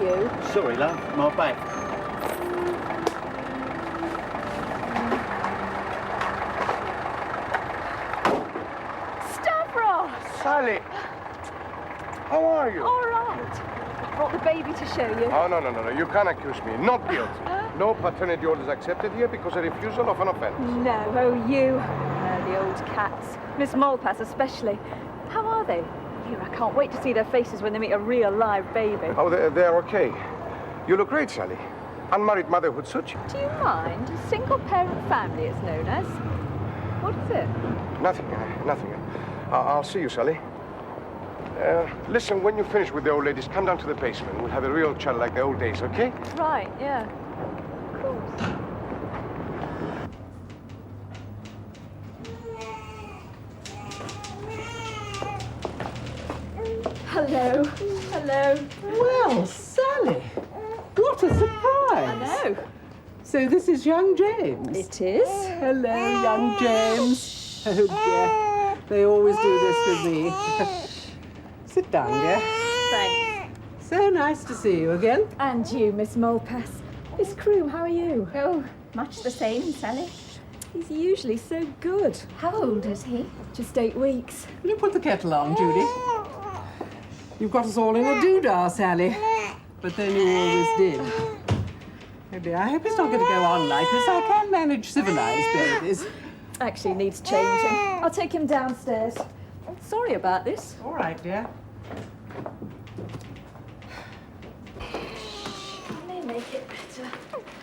you. Sorry, love. My back. Stavros! Sally! How are you? All right. I brought the baby to show you. Oh, no. You can't accuse me. Not guilty. No paternity orders accepted here because a refusal of an offense. No, oh, you. The old cats. Miss Malpass especially. How are they? Here, I can't wait to see their faces when they meet a real live baby. Oh, they're okay. You look great, Sally. Unmarried motherhood suits you. Do you mind? A single-parent family, it's known as. What is it? Nothing. I'll see you, Sally. Listen, when you finish with the old ladies, come down to the basement. We'll have a real chat like the old days, okay? Right, yeah. Of course. Hello. Hello. Well, Sally, what a surprise. I know. So this is young James. It is. Hello, young James. Oh, dear. They always do this with me. Sit down, dear. Thanks. So nice to see you again. And you, Miss Malpass. Miss Croom, how are you? Oh, much the same, Sally. He's usually so good. How old is he? Just 8 weeks. Will you put the kettle on, Judy? You've got us all in a doodah, Sally. But then you always did. Oh dear, I hope it's not going to go on like this. I can manage civilized babies. Actually needs changing. I'll take him downstairs. Sorry about this. All right, dear. Can they make it better?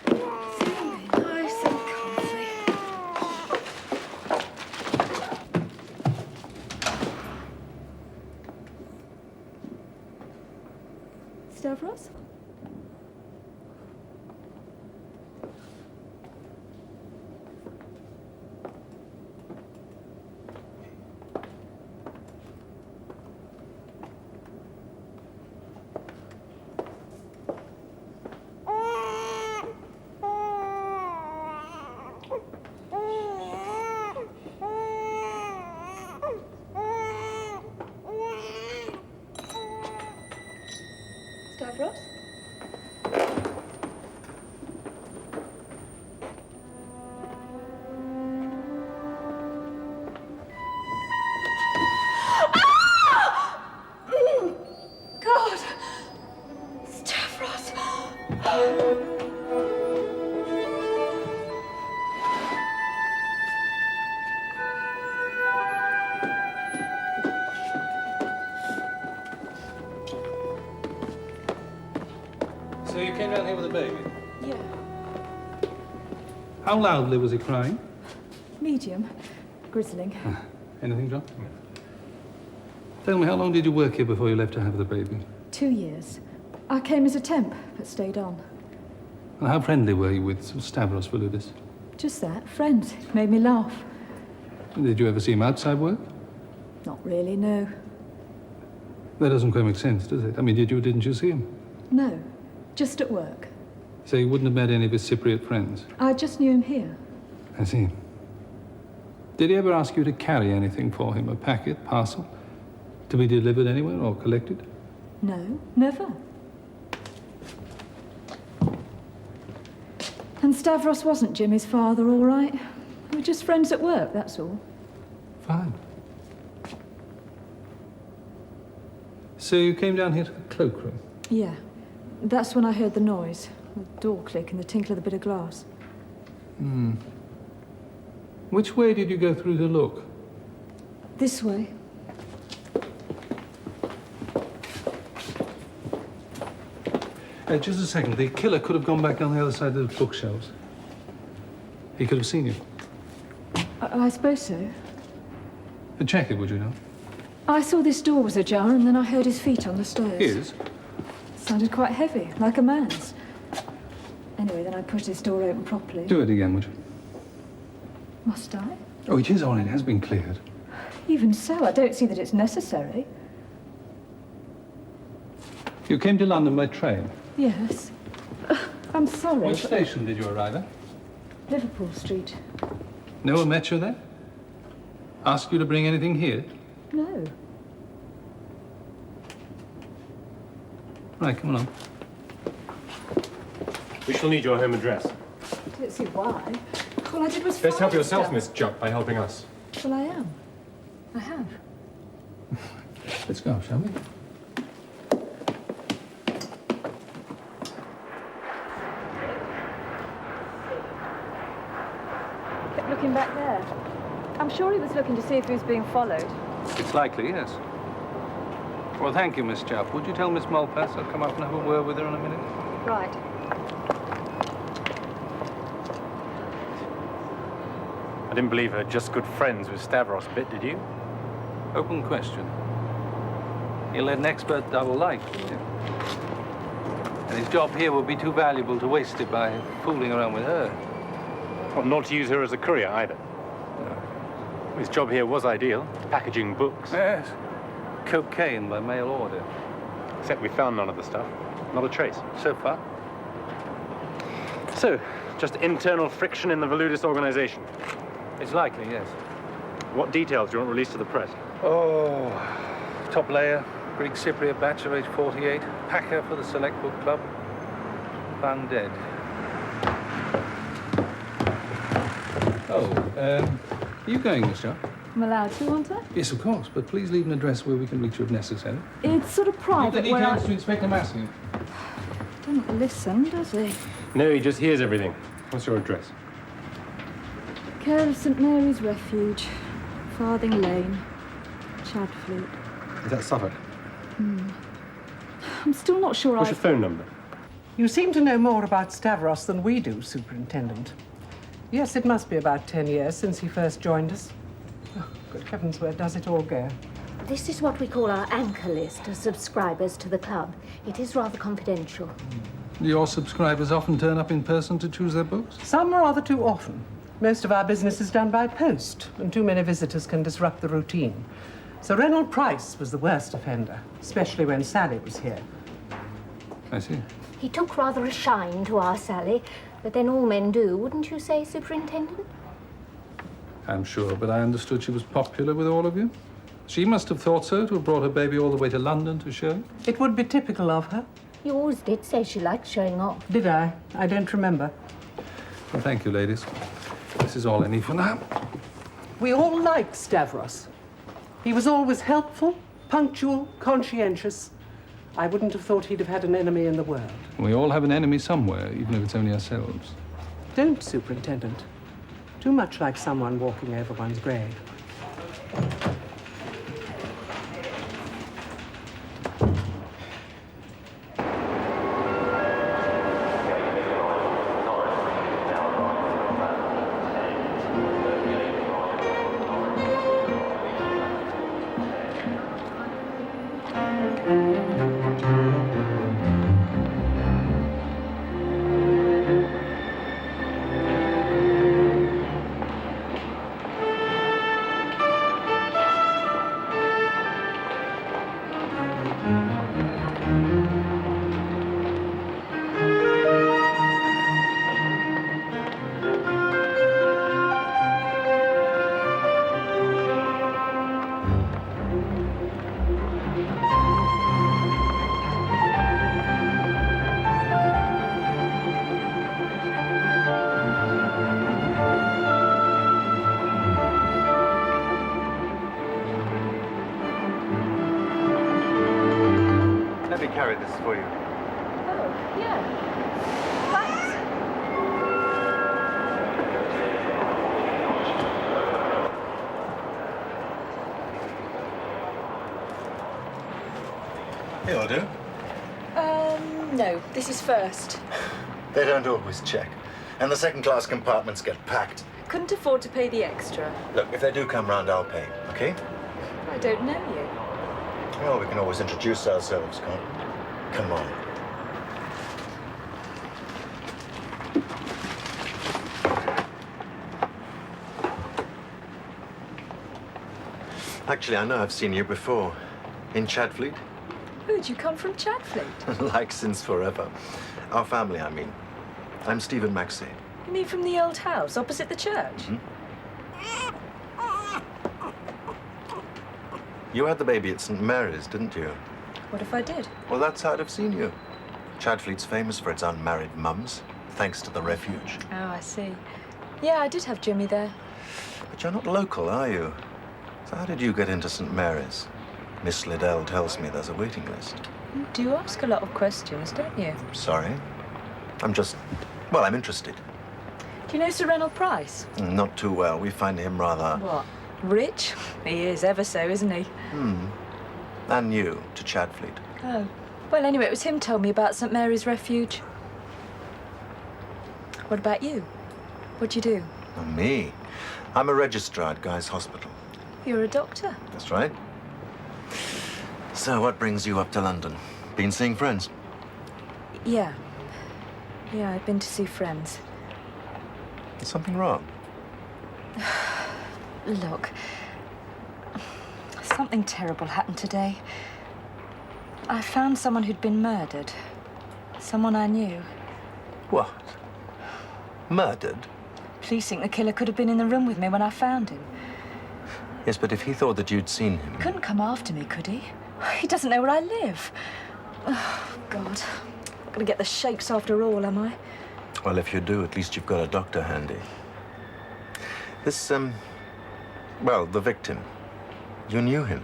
It's really nice and comfy. Stavros? Stavros? God! Stavros! So you came down here with a baby? Yeah. How loudly was he crying? Medium. Grizzling. Anything, John? Tell me, how long did you work here before you left to have the baby? 2 years. I came as a temp, but stayed on. And how friendly were you with Stavros Voulidis? Just that. Friends. Made me laugh. Did you ever see him outside work? Not really, no. That doesn't quite make sense, does it? I mean, didn't you see him? No. Just at work. So you wouldn't have met any of his Cypriot friends? I just knew him here. I see. Did he ever ask you to carry anything for him? A packet, parcel? To be delivered anywhere or collected? No, never. And Stavros wasn't Jimmy's father, all right. We were just friends at work, that's all. Fine. So you came down here to the cloakroom? Yeah. That's when I heard the noise. The door click and the tinkle of the bit of glass. Hmm. Which way did you go through to look? This way. Just a second. The killer could have gone back down the other side of the bookshelves. He could have seen you. I suppose so. Check it, would you know? I saw this door was ajar and then I heard his feet on the stairs. His? Sounded quite heavy, like a man's. Anyway, then I pushed this door open properly. Do it again, would you? Must I? Oh, it is on. It has been cleared. Even so, I don't see that it's necessary. You came to London by train? Yes. I'm sorry. Which station did you arrive at? Liverpool Street. No one met you there? Asked you to bring anything here? No. Right, come along. We shall need your home address. I don't see why. All I did was Best help find yourself, stuff. Miss Jupp, by helping us. Well, I am. I have. Let's go, shall we? Kept looking back there. I'm sure he was looking to see if he was being followed. It's likely, yes. Well, thank you, Miss Jupp. Would you tell Miss Malpass I'll come up and have a word with her in a minute? Right. I didn't believe her just good friends with Stavros bit, did you? Open question. He led an expert double life, didn't he? And his job here would be too valuable to waste it by fooling around with her. Well, not to use her as a courier, either. His job here was ideal, packaging books. Yes. Cocaine by mail order. Except we found none of the stuff. Not a trace. So far. So, just internal friction in the Veludis organization. It's likely, yes. What details do you want released to the press? Oh, top layer, Greek Cypriot bachelor, age 48, packer for the Select Book Club, found dead. Oh, are you going, Miss Jupp? I'm allowed to, aren't I? Yes, of course, but please leave an address where we can reach you if necessary. It's sort of private. Any where chance to Inspector Massey? Doesn't listen, does he? No, he just hears everything. What's your address? Care of St Mary's Refuge, Farthing Lane, Chadfleet. Is that Suffolk? I'm still not sure What's your phone number? You seem to know more about Stavros than we do, Superintendent. Yes, it must be about 10 years since he first joined us. Oh, good heavens, where does it all go? This is what we call our anchor list of subscribers to the club. It is rather confidential. Your subscribers often turn up in person to choose their books? Some rather too often. Most of our business is done by post, and too many visitors can disrupt the routine. So Reynold Price was the worst offender, especially when Sally was here. I see. He took rather a shine to our Sally, but then all men do, wouldn't you say, Superintendent? I'm sure, but I understood she was popular with all of you. She must have thought so to have brought her baby all the way to London to show. It would be typical of her. You always did say she liked showing off. Did I? I don't remember. Well, thank you, ladies. This is all I need for now. We all liked Stavros. He was always helpful, punctual, conscientious. I wouldn't have thought he'd have had an enemy in the world. We all have an enemy somewhere, even if it's only ourselves. Don't, Superintendent. Too much like someone walking over one's grave. Let me carry this for you. Oh, yeah. Thanks. It'll do. No, this is first. They don't always check. And the second-class compartments get packed. Couldn't afford to pay the extra. Look, if they do come round, I'll pay, okay? I don't know you. Well, we can always introduce ourselves, can't we? Come on. Actually, I know I've seen you before. In Chadfleet. Who'd you come from Chadfleet? Like since forever. Our family, I mean. I'm Stephen Maxey. You mean from the old house opposite the church? You had the baby at St Mary's, didn't you? What if I did? Well, that's how I'd have seen you. Chadfleet's famous for its unmarried mums. thanks to the refuge. Oh, I see. Yeah, I did have Jimmy there. But you're not local, are you? So how did you get into St. Mary's? Miss Liddell tells me there's a waiting list. You do ask a lot of questions, don't you? Sorry. I'm interested. Do you know Sir Reynold Price? Not too well. We find him rather... What? Rich? He is, ever so, isn't he? and new to Chadfleet. Oh. Well, anyway, it was him told me about St. Mary's Refuge. What about you? What'd you do? Oh, me? I'm a registrar at Guy's Hospital. You're a doctor. That's right. So what brings you up to London? Been seeing friends? Yeah. Yeah, I've been to see friends. Is something wrong? Look, something terrible happened today. I found someone who'd been murdered. Someone I knew. What? Murdered? Police think the killer could have been in the room with me when I found him. Yes, but if he thought that you'd seen him... Couldn't come after me, could he? He doesn't know where I live. Oh, God. Gonna get the shakes after all, am I? Well, if you do, at least you've got a doctor handy. This, well, the victim. You knew him.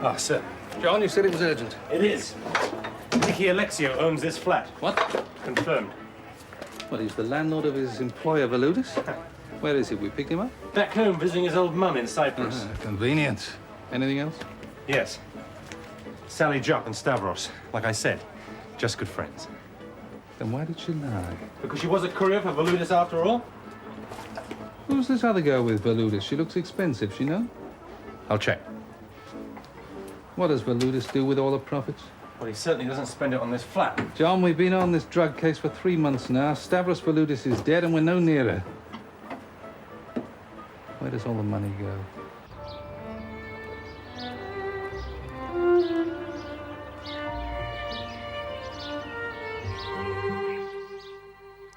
Ah, sir. John, you said it was urgent. It is. Nicky Alexio owns this flat. What? Confirmed. Well, he's the landlord of his employer, Valudis. Where is he? We picked him up? Back home visiting his old mum in Cyprus. Convenient. Anything else? Yes. Sally, Jock, and Stavros. Like I said, just good friends. Then why did she lie? Because she was a courier for Valudis after all? Who's this other girl with Valudis? She looks expensive, you know? I'll check. What does Valudis do with all the profits? Well, he certainly doesn't spend it on this flat. John, we've been on this drug case for 3 months now. Stavros Valudis is dead and we're no nearer. Where does all the money go?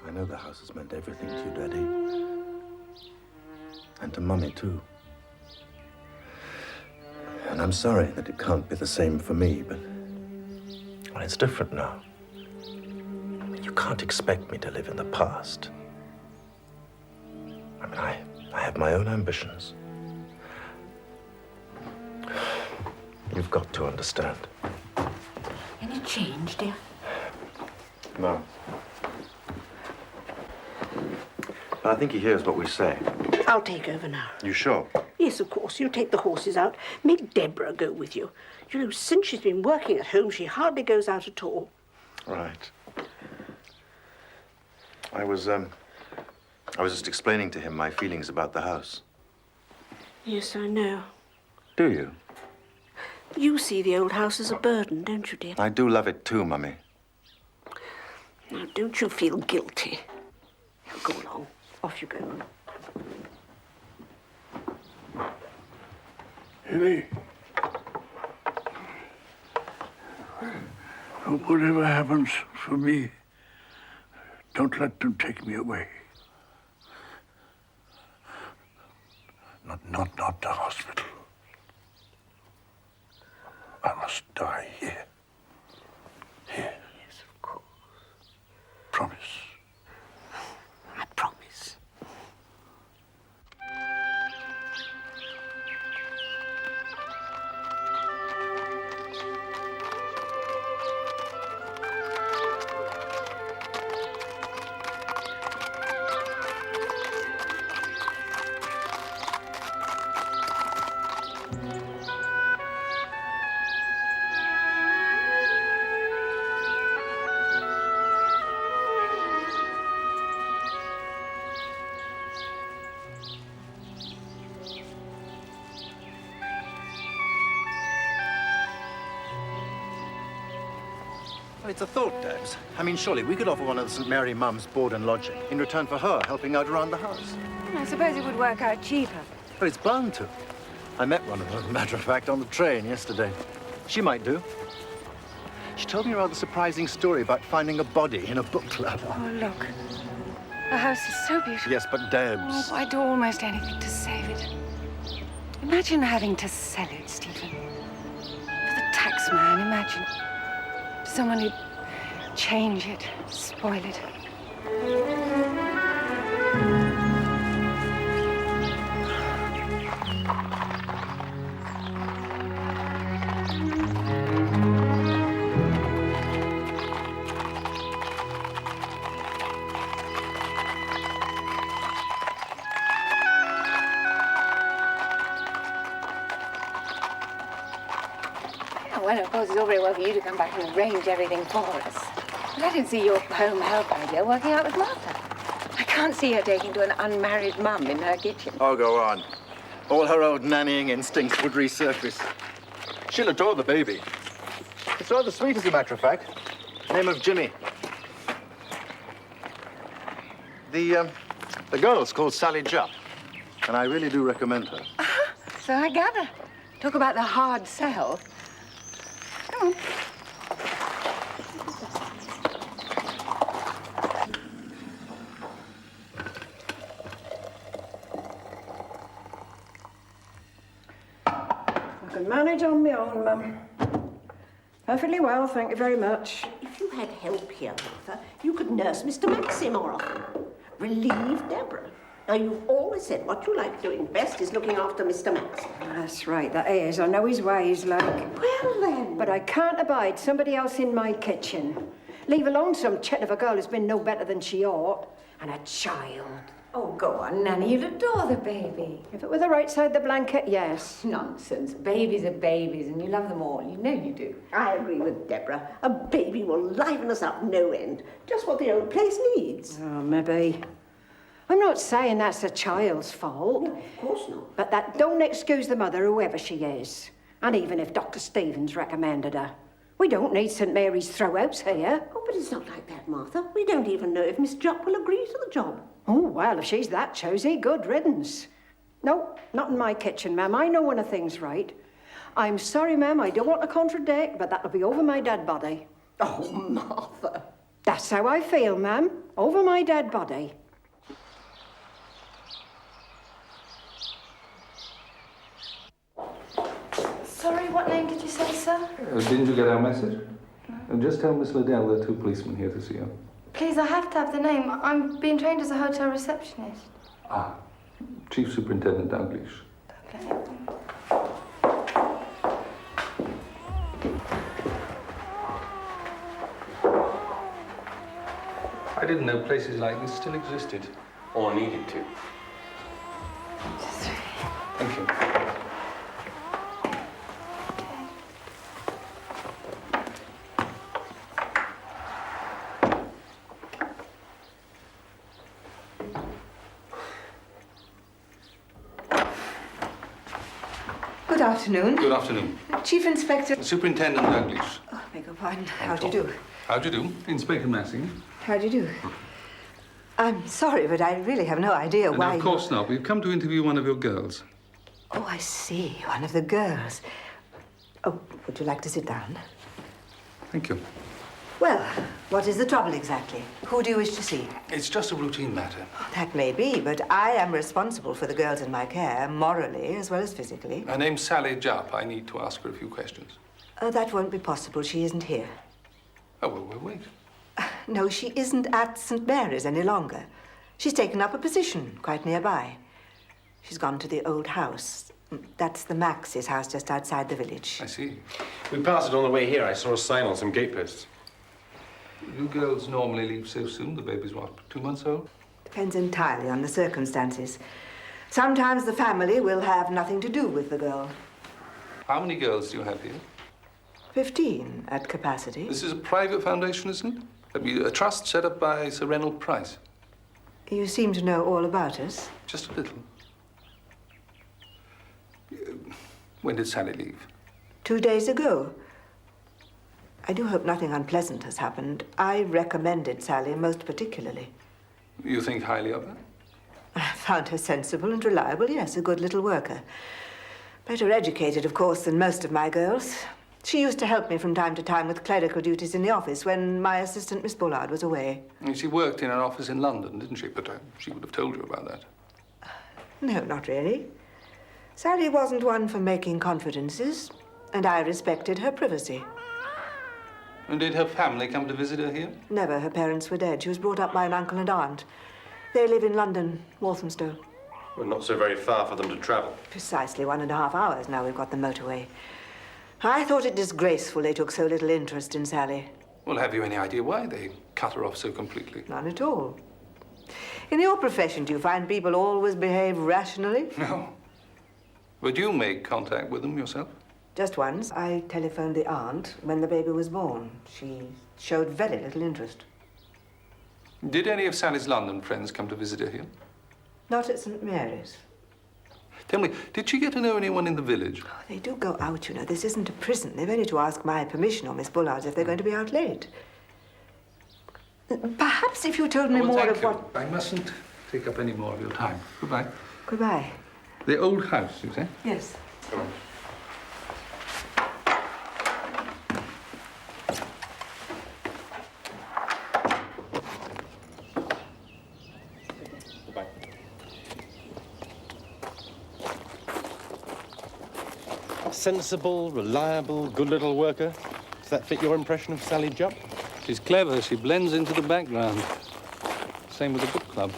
I know the house has meant everything to you, Daddy. And to Mummy, too. And I'm sorry that it can't be the same for me, but... well, it's different now. You can't expect me to live in the past. I mean, I have my own ambitions. You've got to understand. Any change, dear? No. But I think he hears what we say. I'll take over now. You sure? Yes, of course. You take the horses out. Make Deborah go with you. You know, since she's been working at home, she hardly goes out at all. Right. I was just explaining to him my feelings about the house. Yes, I know. Do you? You see the old house as a burden, don't you, dear? I do love it too, Mummy. Now, don't you feel guilty? Now, go along. Off you go. Hilly, whatever happens for me, don't let them take me away. Not the hospital. I must die here. Here. Yes, of course. Promise. I promise. Well, it's a thought, Debs. I mean, surely we could offer one of the St. Mary mums board and lodging in return for her helping out around the house. I suppose it would work out cheaper. But it's bound to. I met one of them, as a matter of fact, on the train yesterday. She might do. She told me a rather surprising story about finding a body in a book club. Oh, look. The house is so beautiful. Yes, but Debs... Oh, I'd do almost anything to save it. Imagine having to sell it, Stephen. For the tax man, imagine. Someone who'd change it, spoil it. Well, of course, it's all very well for you to come back and arrange everything for us. But I didn't see your home help idea working out with Martha. I can't see her taking to an unmarried mum in her kitchen. Oh, go on. All her old nannying instincts would resurface. She'll adore the baby. It's rather sweet, as a matter of fact. Name of Jimmy. The girl's called Sally Jupp, and I really do recommend her. So I gather. Talk about the hard sell. Come on. I can manage on my own, Mum. Perfectly well, thank you very much. If you had help here, Martha, you could nurse Mr. Maxim more often. Relieve Deborah. Now, you've always said what you like doing best is looking after Mr. Maxim. That's right, that is. I know his ways, like. Well, then. But I can't abide somebody else in my kitchen. Leave alone some chit of a girl who's been no better than she ought. And a child. Oh, go on, Nanny. You'd adore the baby. If it were the right side of the blanket, yes. Nonsense. Babies are babies, and you love them all. You know you do. I agree with Deborah. A baby will liven us up no end. Just what the old place needs. Oh, maybe. I'm not saying that's the child's fault. No, of course not. But that don't excuse the mother, whoever she is. And even if Dr. Stevens recommended her. We don't need St. Mary's throwouts here. Oh, but it's not like that, Martha. We don't even know if Miss Jupp will agree to the job. Oh, well, if she's that choosy, good riddance. No, not in my kitchen, ma'am. I know when a thing's right. I'm sorry, ma'am, I don't want to contradict, but that'll be over my dead body. Oh, Martha. That's how I feel, ma'am. Over my dead body. Sorry, what name did you say, sir? Didn't you get our message? Just tell Miss Liddell there are 2 policemen here to see her. Please, I have to have the name. I'm being trained as a hotel receptionist. Ah, Chief Superintendent Dalgliesh. I didn't know places like this still existed. Or needed to. Thank you. Good afternoon. Good afternoon. Chief Inspector... Superintendent Dalgliesh. Oh, beg your pardon. How do you do? How do you do? Inspector Massing. How do you do? I'm sorry, but I really have no idea why... No, of course not. We've come to interview one of your girls. Oh, I see. One of the girls. Oh, would you like to sit down? Thank you. Well, what is the trouble exactly? Who do you wish to see? It's just a routine matter. That may be, but I am responsible for the girls in my care, morally as well as physically. Her name's Sally Jupp. I need to ask her a few questions. That won't be possible. She isn't here. Oh, well, we'll wait. No, she isn't at St. Mary's any longer. She's taken up a position quite nearby. She's gone to the old house. That's the Max's house just outside the village. I see. We passed it on the way here. I saw a sign on some gateposts. You girls normally leave so soon? The baby's, what, 2 months old? Depends entirely on the circumstances. Sometimes the family will have nothing to do with the girl. How many girls do you have here? 15 at capacity. This is a private foundation, isn't it? I mean, a trust set up by Sir Reynold Price. You seem to know all about us. Just a little. When did Sally leave? 2 days ago. I do hope nothing unpleasant has happened. I recommended Sally most particularly. You think highly of her? I found her sensible and reliable, yes, a good little worker. Better educated, of course, than most of my girls. She used to help me from time to time with clerical duties in the office when my assistant, Miss Bullard, was away. She worked in an office in London, didn't she? But she would have told you about that. No, not really. Sally wasn't one for making confidences, and I respected her privacy. And did her family come to visit her here? Never. Her parents were dead. She was brought up by an uncle and aunt. They live in London, Walthamstow. Well, not so very far for them to travel. Precisely 1.5 hours now we've got the motorway. I thought it disgraceful they took so little interest in Sally. Well, have you any idea why they cut her off so completely? None at all. In your profession, do you find people always behave rationally? No. Would you make contact with them yourself? Just once. I telephoned the aunt when the baby was born. She showed very little interest. Did any of Sally's London friends come to visit her here? Not at St. Mary's. Tell me, did she get to know anyone in the village? Oh, they do go out, you know. This isn't a prison. They've only to ask my permission or Miss Bullard's if they're going to be out late. Perhaps if you told me more of what... I mustn't take up any more of your time. Goodbye. Goodbye. The old house, you say? Yes. Come on. Sensible, reliable, good little worker. Does that fit your impression of Sally Jupp? She's clever. She blends into the background. Same with the book club.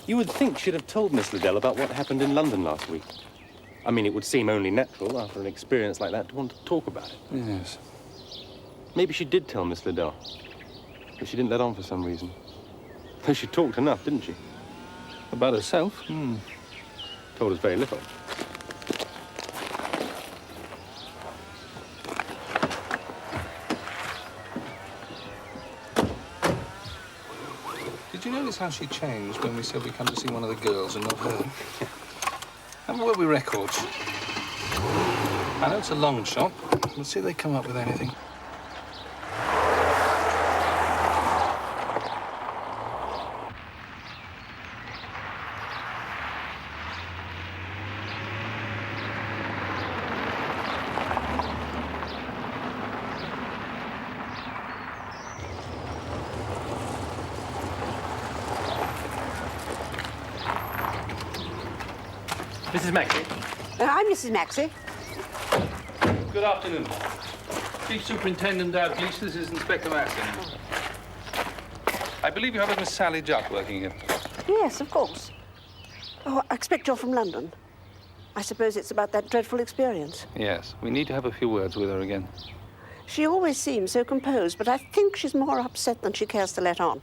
You would think she'd have told Miss Liddell about what happened in London last week. I mean, it would seem only natural after an experience like that to want to talk about it. Yes. Maybe she did tell Miss Liddell, but she didn't let on for some reason. Though she talked enough, didn't she? About herself? Told us very little. Did you notice how she changed when we said we come to see one of the girls and not her? Have a word with records. I know it's a long shot. Let's see if they come up with anything. Mrs. Maxey. I'm Mrs. Maxey. Good afternoon. Chief Superintendent Dalgliesh, this is Inspector Marsden. I believe you have a Miss Sally Jupp working here. Yes, of course. Oh, I expect you're from London. I suppose it's about that dreadful experience. Yes, we need to have a few words with her again. She always seems so composed, but I think she's more upset than she cares to let on.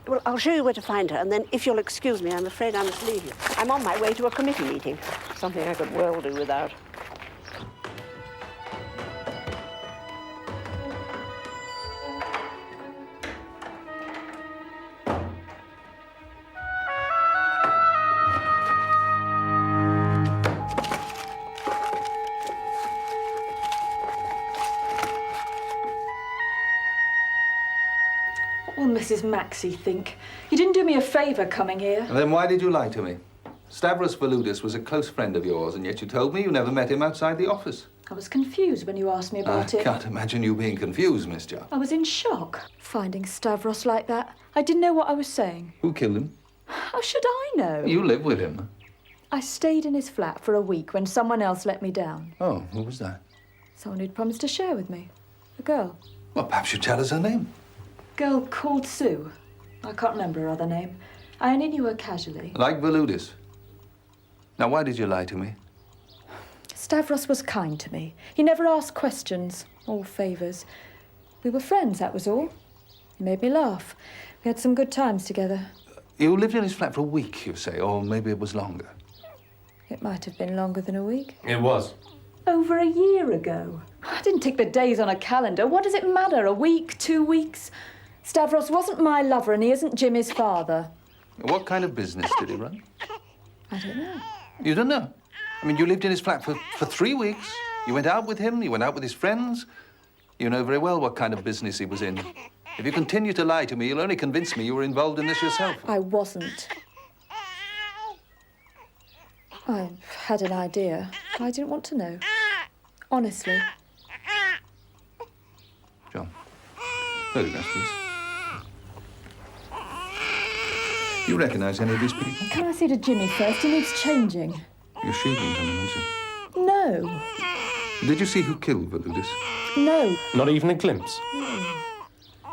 Well, I'll show you where to find her, and then, if you'll excuse me, I'm afraid I must leave you. I'm on my way to a committee meeting. Something I could well do without. What will Mrs. Maxey think? You didn't do me a favour coming here. And then why did you lie to me? Stavros Voulidis was a close friend of yours, and yet you told me you never met him outside the office. I was confused when you asked me about it. I can't imagine you being confused, Miss Jupp. I was in shock, finding Stavros like that. I didn't know what I was saying. Who killed him? How should I know? You live with him. I stayed in his flat for a week when someone else let me down. Oh, who was that? Someone who'd promised to share with me. A girl. Well, perhaps you'd tell us her name. Girl called Sue. I can't remember her other name. I only knew her casually. Like Voulidis. Now, why did you lie to me? Stavros was kind to me. He never asked questions or favours. We were friends, that was all. He made me laugh. We had some good times together. You lived in his flat for a week, you say, or maybe it was longer. It might have been longer than a week. It was. Over a year ago. I didn't tick the days on a calendar. What does it matter? A week, 2 weeks? Stavros wasn't my lover and he isn't Jimmy's father. What kind of business did he run? I don't know. You don't know? I mean, you lived in his flat for 3 weeks. You went out with him, you went out with his friends. You know very well what kind of business he was in. If you continue to lie to me, you'll only convince me you were involved in this yourself. I wasn't. I had an idea. I didn't want to know. Honestly. John, photographs, please. You recognise any of these people? Can I see to Jimmy first? He needs changing. You're shielding someone, aren't you? No. Did you see who killed Valudis? No. Not even a glimpse?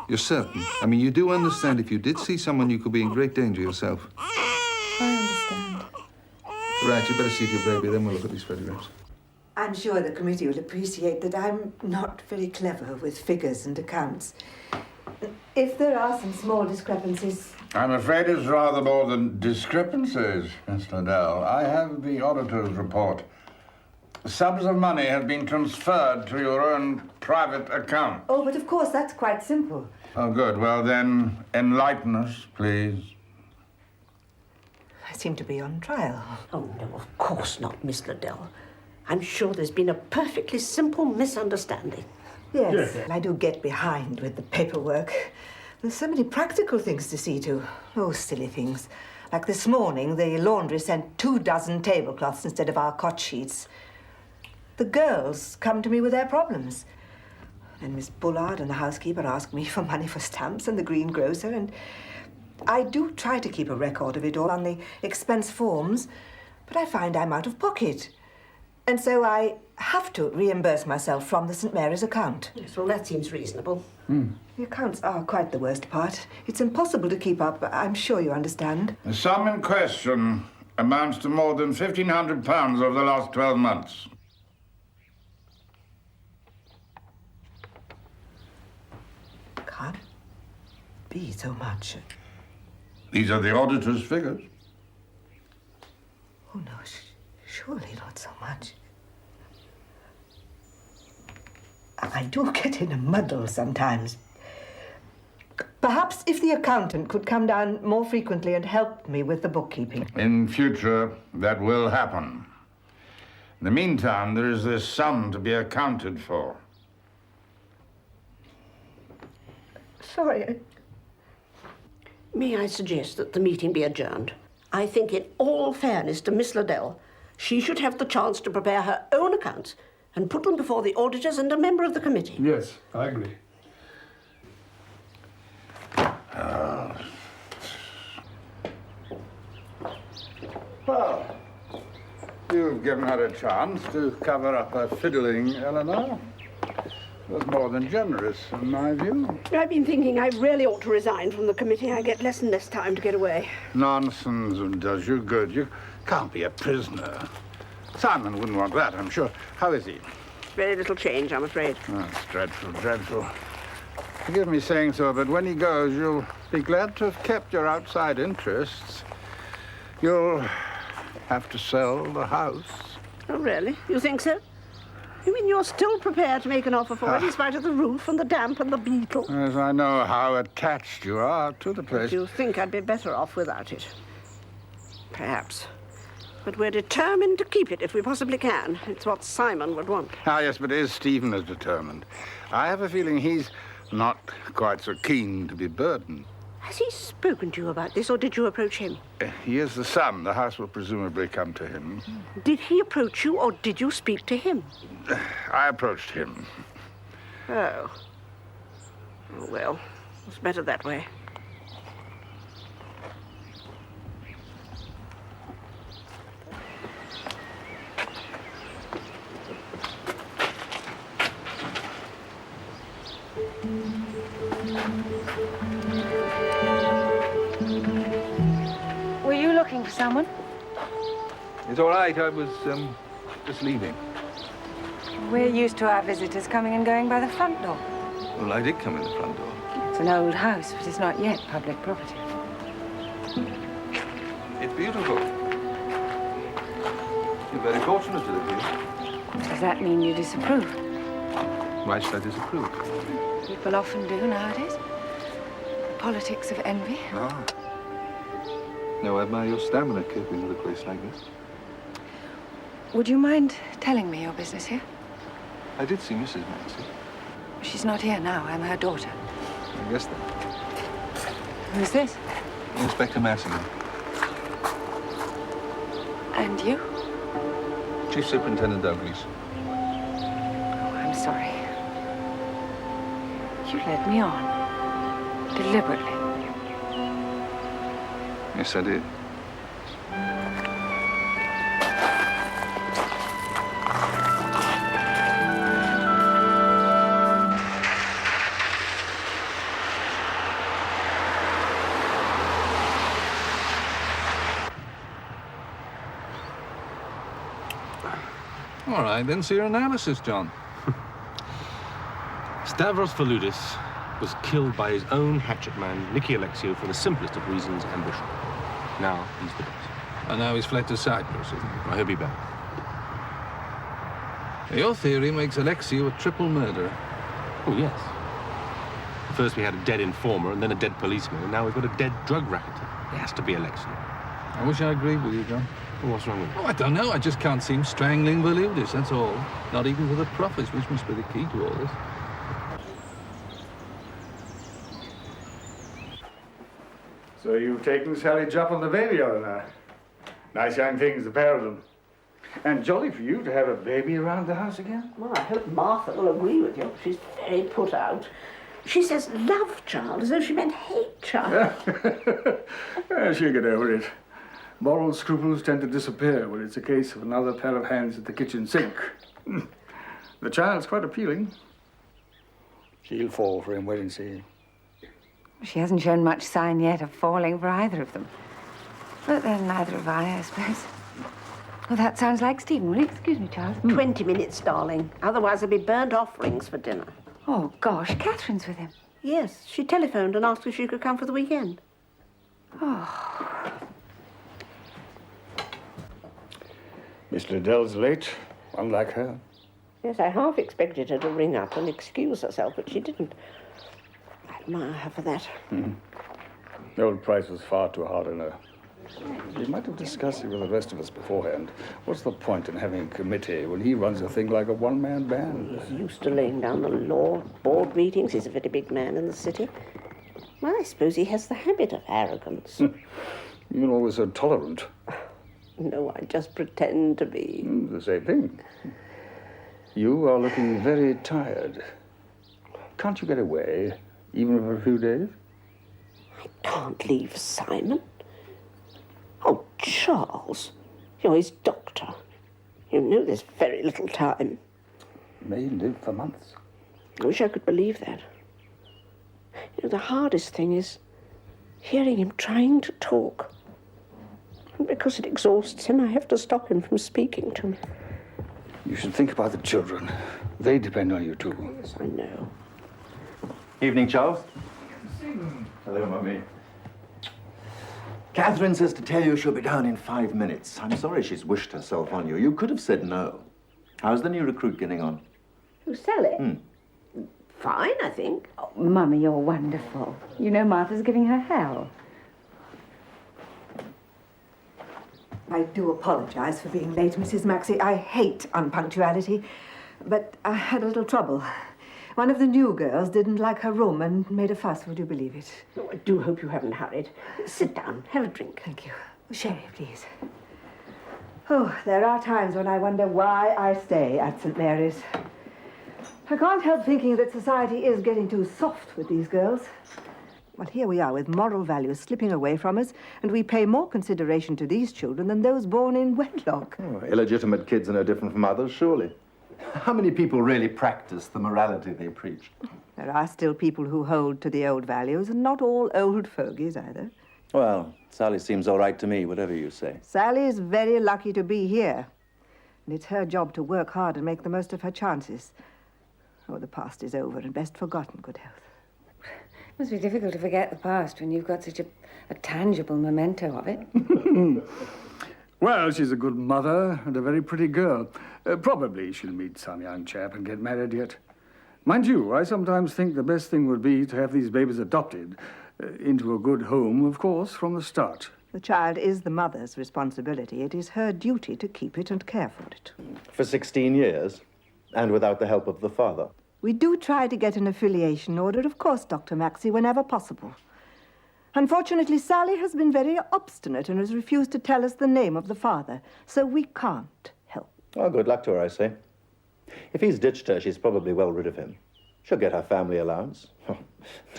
You're certain? I mean, you do understand if you did see someone, you could be in great danger yourself. I understand. Right, you better see to your baby, then we'll look at these photographs. I'm sure the committee will appreciate that I'm not very clever with figures and accounts. If there are some small discrepancies... I'm afraid it's rather more than discrepancies, Miss Liddell. I have the auditor's report. Sums of money have been transferred to your own private account. Oh, but of course, that's quite simple. Oh, good. Well, then, enlighten us, please. I seem to be on trial. Oh, no, of course not, Miss Liddell. I'm sure there's been a perfectly simple misunderstanding. Yes, I do get behind with the paperwork. There's so many practical things to see to. Oh, silly things. Like this morning, the laundry sent 24 tablecloths instead of our cot sheets. The girls come to me with their problems. And Miss Bullard and the housekeeper ask me for money for stamps and the greengrocer, and I do try to keep a record of it all on the expense forms, but I find I'm out of pocket. And so I have to reimburse myself from the St. Mary's account. Yes, well, that seems reasonable. The accounts are quite the worst part. It's impossible to keep up, I'm sure you understand. The sum in question amounts to more than £1,500 over the last 12 months. Can't be so much. These are the auditor's figures. Oh, no, surely not so much. I do get in a muddle sometimes. Perhaps if the accountant could come down more frequently and help me with the bookkeeping. In future, that will happen. In the meantime, there is this sum to be accounted for. Sorry. May I suggest that the meeting be adjourned? I think in all fairness to Miss Liddell, she should have the chance to prepare her own accounts and put them before the auditors and a member of the committee. Yes, I agree. Well, you've given her a chance to cover up her fiddling, Eleanor. It was more than generous, in my view. I've been thinking I really ought to resign from the committee. I get less and less time to get away. Nonsense, does you good. You can't be a prisoner. Simon wouldn't want that, I'm sure. How is he? Very little change, I'm afraid. Oh, it's dreadful, dreadful. Forgive me saying so, but when he goes, you'll be glad to have kept your outside interests. You'll have to sell the house. Oh, really? You think so? You mean you're still prepared to make an offer for it in spite of the roof and the damp and the beetle? As I know how attached you are to the place. But you think I'd be better off without it? Perhaps. But we're determined to keep it if we possibly can. It's what Simon would want. Ah, yes, but is Stephen as determined? I have a feeling he's not quite so keen to be burdened. Has he spoken to you about this, or did you approach him? He is the son. The house will presumably come to him. Did he approach you, or did you speak to him? I approached him. Oh. Oh, well, it's better that way. Were you looking for someone? It's all right. I was just leaving. We're used to our visitors coming and going by the front door. Well, I did come in the front door. It's an old house, but it's not yet public property. It's beautiful. You're very fortunate to live here. Does that mean you disapprove? Why should I disapprove? People often do nowadays. The politics of envy. Ah. No, I admire your stamina coping with a place like this. Would you mind telling me your business here? I did see Mrs. Maxey. She's not here now. I'm her daughter. I guess that. Who's this? Inspector Massey. And you? Chief Superintendent Dalgliesh. Oh, I'm sorry. You led me on. Deliberately. Yes, I did. All right, then, so your analysis, John. Stavros Voulidis was killed by his own hatchet man, Nicky Alexiou, for the simplest of reasons, ambition. Now he's the boss. And now he's fled to Cyprus, isn't he? I hope he'll be back. Your theory makes Alexiou a triple murderer. Oh, yes. First we had a dead informer and then a dead policeman, and now we've got a dead drug racketer. It has to be Alexiou. I wish I agreed with you, John. Well, what's wrong with it? Oh, I don't know. I just can't see him strangling Voulidis, that's all. Not even for the profits, which must be the key to all this. So you've taken Sally Jupp on the baby other night. Nice young things, the pair of them. And jolly for you to have a baby around the house again. Well, I hope Martha will agree with you. She's very put out. She says love child as though she meant hate child. She'll get over it. Moral scruples tend to disappear when it's a case of another pair of hands at the kitchen sink. The child's quite appealing. She'll fall for him, wait and see. She hasn't shown much sign yet of falling for either of them. But then neither have I suppose. Well, that sounds like Stephen. Will you excuse me, Charles? 20 minutes, darling. Otherwise there'll be burnt offerings for dinner. Oh, gosh, Catherine's with him. Yes, she telephoned and asked if she could come for the weekend. Oh. Miss Liddell's late, unlike her. Yes, I half expected her to ring up and excuse herself, but she didn't. I admire her for that. The old Price was far too hard on her. You might have discussed it with the rest of us beforehand. What's the point in having a committee when he runs a thing like a one-man band? He's used to laying down the law, board meetings. He's a very big man in the city. Well, I suppose he has the habit of arrogance. You're always so tolerant. No, I just pretend to be. The same thing. You are looking very tired. Can't you get away, even for a few days? I can't leave Simon. Oh, Charles, you're his doctor. You know there's very little time. May live for months. I wish I could believe that. You know, the hardest thing is hearing him trying to talk. And because it exhausts him, I have to stop him from speaking to me. You should think about the children. They depend on you, too. Yes, I know. Evening, Charles. Hello, Mummy. Catherine says to tell you she'll be down in 5 minutes. I'm sorry she's wished herself on you. You could have said no. How's the new recruit getting on? Who's Sally? Fine, I think. Oh, Mummy, you're wonderful. You know Martha's giving her hell. I do apologize for being late, Mrs. Maxey. I hate unpunctuality, but I had a little trouble. One of the new girls didn't like her room and made a fuss, would you believe it? Oh, I do hope you haven't hurried. Sit down, have a drink. Thank you. Sherry, please. Oh, there are times when I wonder why I stay at St. Mary's. I can't help thinking that society is getting too soft with these girls. Well, here we are with moral values slipping away from us, and we pay more consideration to these children than those born in wedlock. Oh, illegitimate kids are no different from others, surely. How many people really practice the morality they preach? There are still people who hold to the old values, and not all old fogies either. Well, Sally seems all right to me, whatever you say. Sally's very lucky to be here. And it's her job to work hard and make the most of her chances. Oh, the past is over and best forgotten, good health. It must be difficult to forget the past when you've got such a tangible memento of it. Well, she's a good mother and a very pretty girl. Probably she'll meet some young chap and get married yet. Mind you, I sometimes think the best thing would be to have these babies adopted into a good home, of course, from the start. The child is the mother's responsibility. It is her duty to keep it and care for it. For 16 years, and without the help of the father. We do try to get an affiliation order, of course, Dr. Maxey, whenever possible. Unfortunately, Sally has been very obstinate and has refused to tell us the name of the father, so we can't help. Oh, good luck to her, I say. If he's ditched her, she's probably well rid of him. She'll get her family allowance.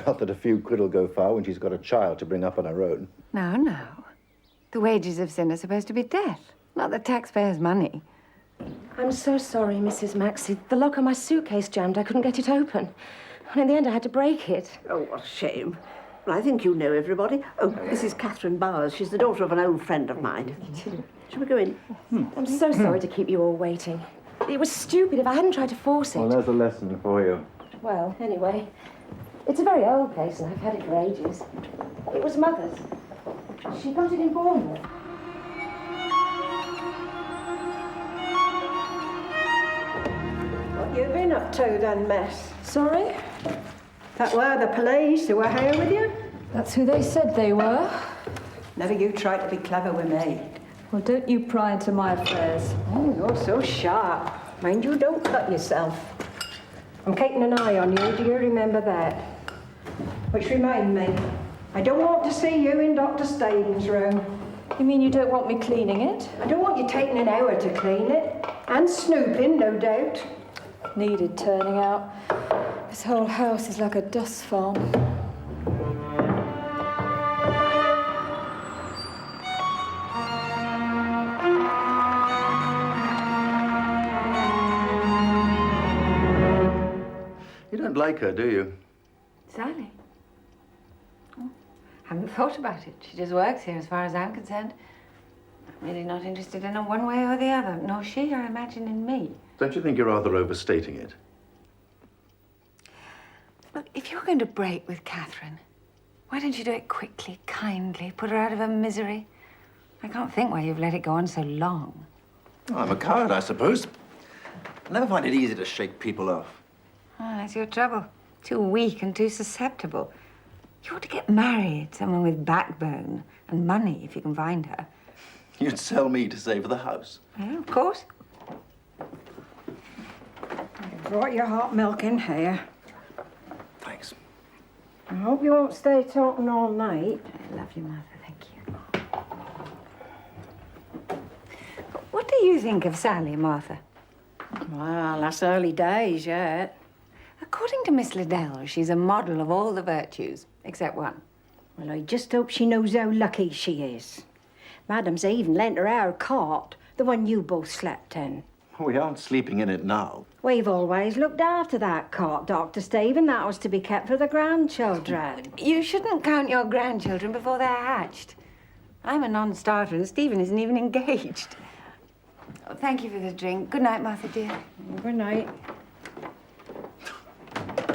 Not that a few quid will go far when she's got a child to bring up on her own. No, no. The wages of sin are supposed to be death, not the taxpayers' money. I'm so sorry, Mrs. Maxey. The lock on my suitcase jammed. I couldn't get it open. And in the end, I had to break it. Oh, what a shame. Well, I think you know everybody. Oh, this is Catherine Bowers. She's the daughter of an old friend of mine. Shall we go in? I'm so sorry to keep you all waiting. It was stupid if I hadn't tried to force it. Well, there's a lesson for you. Well, anyway, it's a very old place and I've had it for ages. It was Mother's. She got it in Bournemouth. What you been up to then, miss? Sorry? That were the police who were here with you? That's who they said they were. Never you try to be clever with me. Well, don't you pry into my affairs. Oh, you're so sharp. Mind you, don't cut yourself. I'm keeping an eye on you, do you remember that? Which reminds me, I don't want to see you in Dr. Stevens' room. You mean you don't want me cleaning it? I don't want you taking an hour to clean it. And snooping, no doubt. Needed turning out. This whole house is like a dust farm. You don't like her, do you? Sally? Oh, haven't thought about it. She just works here as far as I'm concerned. I'm really not interested in her one way or the other. Nor she, I imagine, in me. Don't you think you're rather overstating it? Look, if you're going to break with Catherine, why don't you do it quickly, kindly, put her out of her misery? I can't think why you've let it go on so long. Oh, I'm a coward, I suppose. I never find it easy to shake people off. Oh, that's your trouble. Too weak and too susceptible. You ought to get married, someone with backbone and money, if you can find her. You'd sell me to save the house. Yeah, of course. I brought your hot milk in here. Thanks. I hope you won't stay talking all night. I love you, Mother. Thank you. What do you think of Sally, Martha? Well, that's early days yet. According to Miss Liddell, she's a model of all the virtues, except one. Well, I just hope she knows how lucky she is. Madam's even lent her our cot, the one you both slept in. We aren't sleeping in it now. We've always looked after that cot, Dr. Stephen. That was to be kept for the grandchildren. You shouldn't count your grandchildren before they're hatched. I'm a non-starter and Stephen isn't even engaged. Oh, thank you for the drink. Good night, Martha, dear. Good night.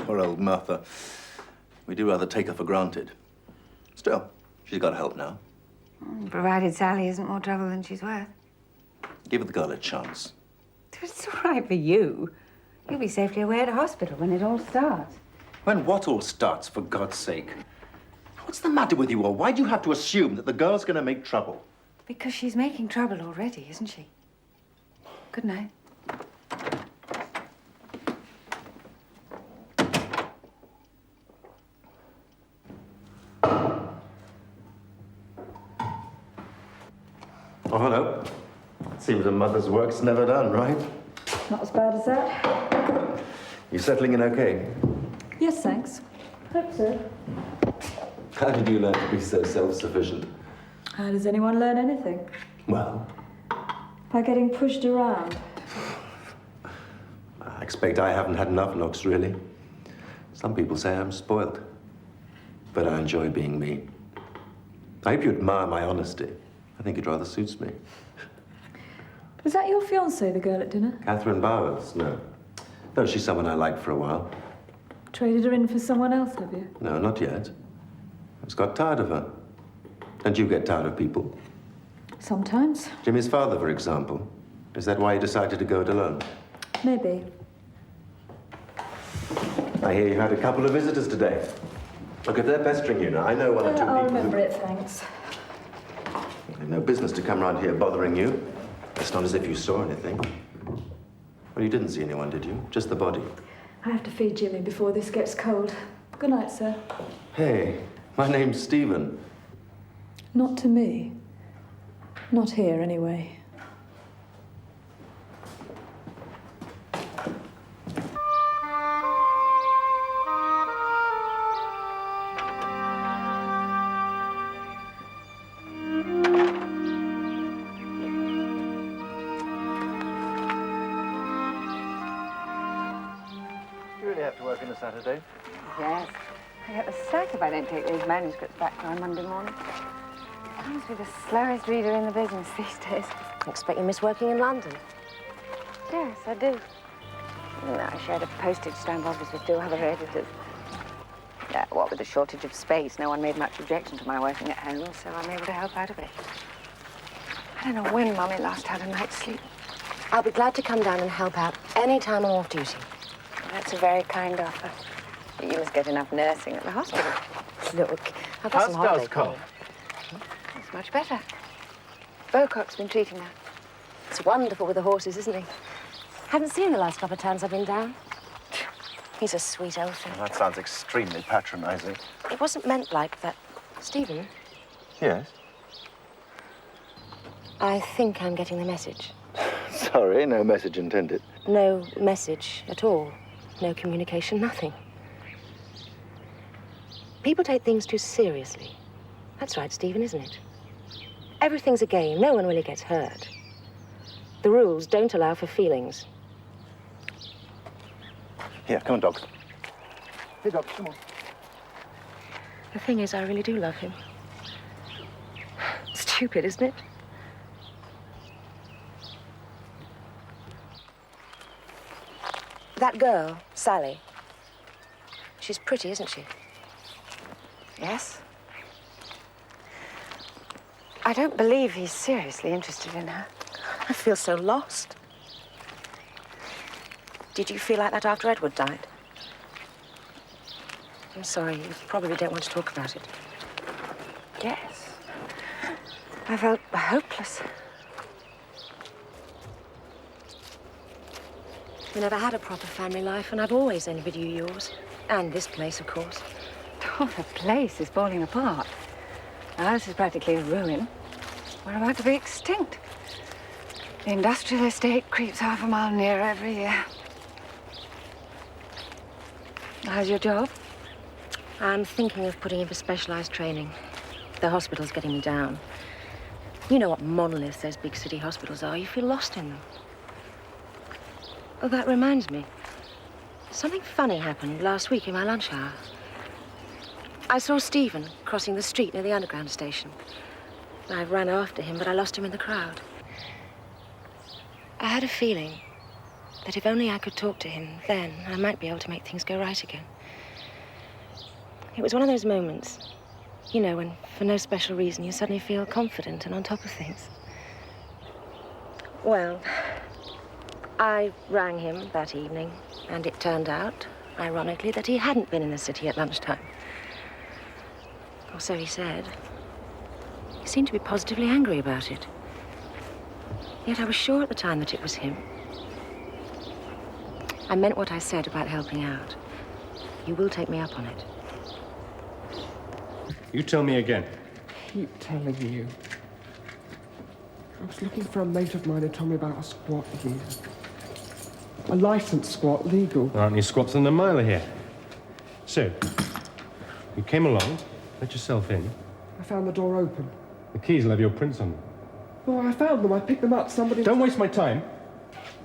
Poor old Martha. We do rather take her for granted. Still, she's got help now. Provided Sally isn't more trouble than she's worth. Give the girl a chance. It's all right for you. You'll be safely away at a hospital when it all starts. When what all starts, for God's sake? What's the matter with you all? Why do you have to assume that the girl's going to make trouble? Because she's making trouble already, isn't she? Good night. Oh, hello. Seems a mother's work's never done, right? Not as bad as that. You settling in okay? Yes, thanks. Hope so. How did you learn to be so self-sufficient? How does anyone learn anything? Well, By getting pushed around. I expect I haven't had enough knocks, really. Some people say I'm spoiled. But I enjoy being me. I hope you admire my honesty. I think it rather suits me. Was that your fiancée, the girl at dinner? Catherine Bowers? No. No, she's someone I liked for a while. Traded her in for someone else, have you? No, not yet. I just got tired of her. Don't you get tired of people? Sometimes. Jimmy's father, for example. Is that why you decided to go it alone? Maybe. I hear you had a couple of visitors today. Look, if they're pestering you now, I know one or two people. I'll remember it, thanks. They've no business to come round here bothering you. It's not as if you saw anything. Well, you didn't see anyone, did you? Just the body. I have to feed Jimmy before this gets cold. Good night, sir. Hey, my name's Stephen. Not to me. Not here, anyway. You really have to work in a Saturday? Yes. I get the sack if I don't take these manuscripts back by Monday morning. I must be the slowest reader in the business these days. I expect you miss working in London. Yes, I do. I shared a postage stamp office with 2 other editors. What with the shortage of space, no one made much objection to my working at home, so I'm able to help out a bit. I don't know when Mummy last had a night's sleep. I'll be glad to come down and help out any time I'm off duty. That's a very kind offer. But you must get enough nursing at the hospital. Look, I've got some holiday Cole? That's much better. Bocock's been treating her. It's wonderful with the horses, isn't he? Haven't seen the last couple of times I've been down. He's a sweet old thing. Well, that sounds extremely patronizing. It wasn't meant like that. Stephen, Yes? I think I'm getting the message. Sorry, no message intended. No message at all. No communication, nothing. People take things too seriously. That's right, Stephen, isn't it? Everything's a game. No one really gets hurt. The rules don't allow for feelings. Here, come on, Dog. Hey, Dog, come on. The thing is, I really do love him. Stupid, isn't it? That girl, Sally, she's pretty, isn't she? Yes? I don't believe he's seriously interested in her. I feel so lost. Did you feel like that after Edward died? I'm sorry, you probably don't want to talk about it. Yes. I felt hopeless. We never had a proper family life, and I've always envied you yours. And this place, of course. Oh, the place is falling apart. The house is practically a ruin. We're about to be extinct. The industrial estate creeps half a mile nearer every year. How's your job? I'm thinking of putting in for specialized training. The hospital's getting me down. You know what monoliths those big city hospitals are. You feel lost in them. Oh, that reminds me. Something funny happened last week in my lunch hour. I saw Stephen crossing the street near the underground station. I ran after him, but I lost him in the crowd. I had a feeling that if only I could talk to him, then I might be able to make things go right again. It was one of those moments, you know, when for no special reason you suddenly feel confident and on top of things. Well, I rang him that evening, and it turned out, ironically, that he hadn't been in the city at lunchtime. Or so he said. He seemed to be positively angry about it. Yet I was sure at the time that it was him. I meant what I said about helping out. You will take me up on it. You tell me again. Keep telling you. I was looking for a mate of mine who told me about a squat here. A licensed squat, legal. There aren't any squats in a mile here. So, you came along, let yourself in. I found the door open. The keys will have your prints on them. Oh, I found them. I picked them up. Somebody... Don't waste my time.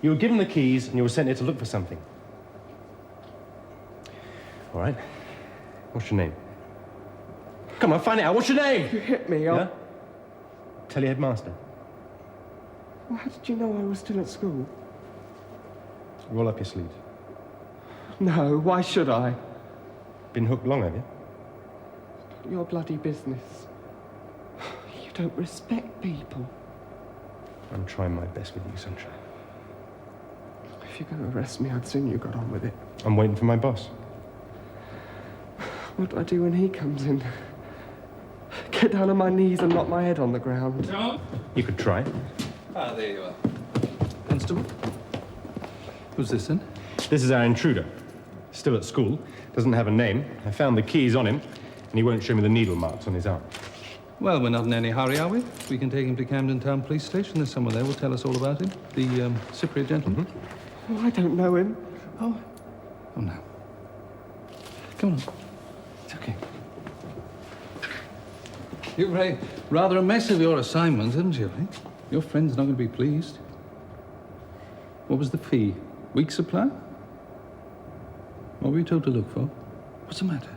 You were given the keys and you were sent here to look for something. All right. What's your name? Come on, find it out. What's your name? You hit me. Yeah? Tell your headmaster. Well, how did you know I was still at school? Roll up your sleeves. No, why should I? Been hooked long, have you? Your bloody business. You don't respect people. I'm trying my best with you, Sunshine. If you're going to arrest me, I'd sooner you got on with it. I'm waiting for my boss. What do I do when he comes in? Get down on my knees and knock my head on the ground. No. You could try. Ah, there you are. Constable? Who's this then? This is our intruder. Still at school. Doesn't have a name. I found the keys on him, and he won't show me the needle marks on his arm. Well, we're not in any hurry, are we? We can take him to Camden Town Police Station. There's someone there who will tell us all about him. The Cypriot gentleman. Oh, I don't know him. Oh no. Come on. It's okay. You've made rather a mess of your assignment, haven't you? Eh? Your friend's not going to be pleased. What was the fee? Week supply? What were you told to look for? What's the matter?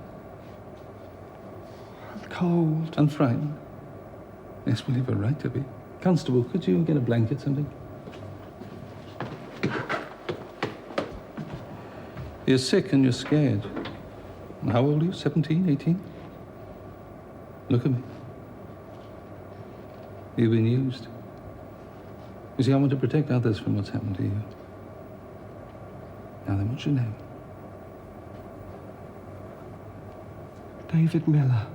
I'm cold. And frightened? Yes, well, you've a right to be. Constable, could you get a blanket, something? You're sick and you're scared. And how old are you? 17, 18? Look at me. You've been used. You see, I want to protect others from what's happened to you. Now then, what's your name? David Miller.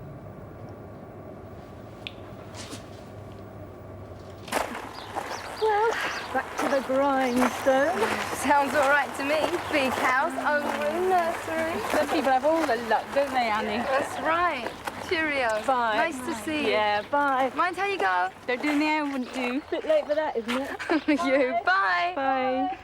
Well, back to the grindstone. Sounds all right to me. Big house, own room, nursery. Some people have all the luck, don't they, Annie? That's right. Cheerio. Bye. Nice to see you. Yeah, bye. Mind how you go? Don't do in the air, wouldn't do. Bit late for that, isn't it? You. Bye. Bye.